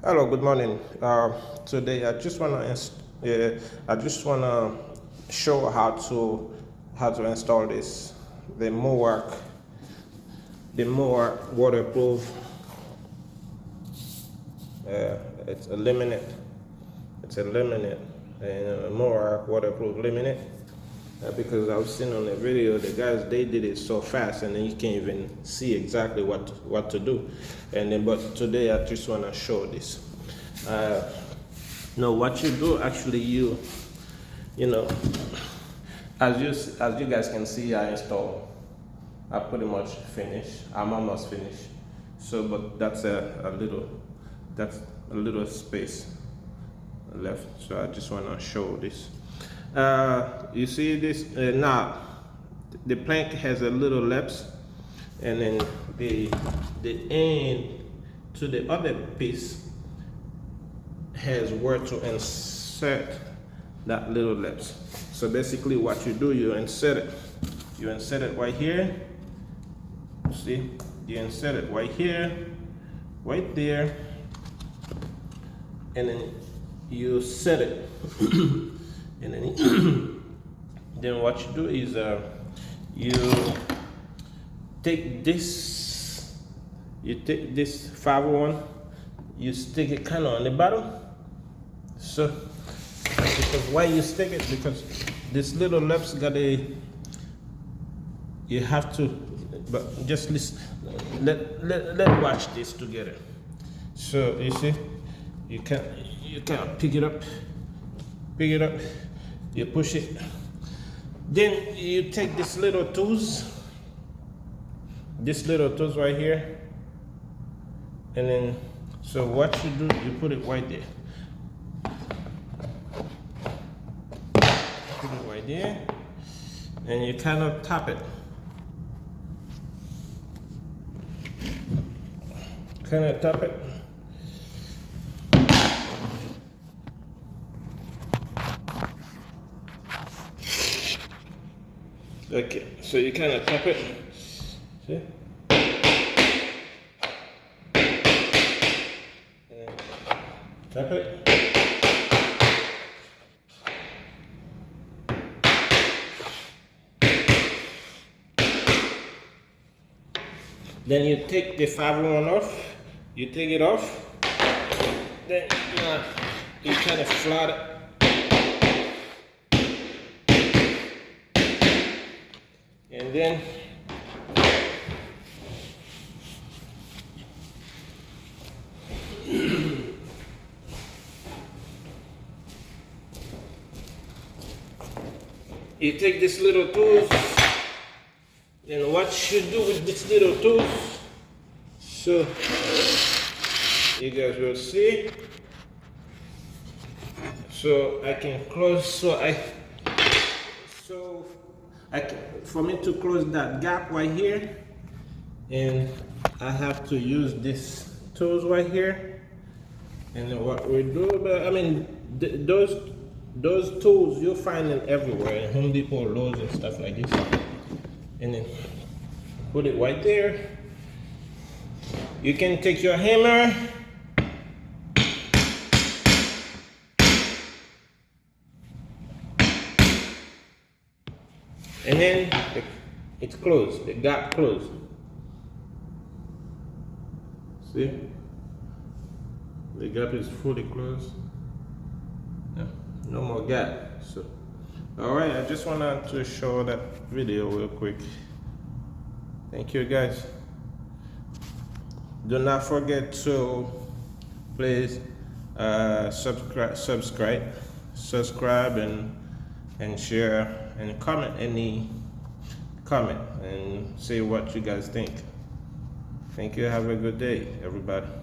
Hello, good morning. Today I just wanna show how to install this the Mohawk waterproof. It's a laminate. It's a laminate and a Mohawk waterproof laminate. Because I was seeing on the video, the guys they did it so fast, and then you can't even see exactly what to do. And then, but today I just want to show this. No, what you do actually, you know, as you guys can see, I pretty much finished. I'm almost finished. So, but that's a little space left. So I just want to show this. You see this now the plank has a little lapse, and then the end to the other piece has where to insert that little lapse. So basically what you do, you insert it right here. See, you insert it right here, right there, and then you set it. And then what you do is you take this 501, you stick it kind of on the bottom. So because why you stick it, because this little lapse you have to, but just listen, let watch this together. So you see, you can pick it up, you push it, then you take this little tools right here, and then so what you do, you put it right there, and you kind of tap it, Okay, so you kind of tap it, see? And tap it. Then you take the 501 off, you take it off, then you kind of flat it. And then you take this little tools, and what you do with this little tools, so you guys will see. So I can close, for me to close that gap right here, and I have to use this tools right here. And then what we do, but I mean those tools you'll find them everywhere in Home Depot, Lowe's, and stuff like this. And then put it right there. You can take your hammer, and then it's closed, the gap closed. See? The gap is fully closed. Yeah, no more gap. So, alright, I just wanted to show that video real quick. Thank you guys. Do not forget to please subscribe and share and comment and say what you guys think. Thank you. Have a good day, everybody.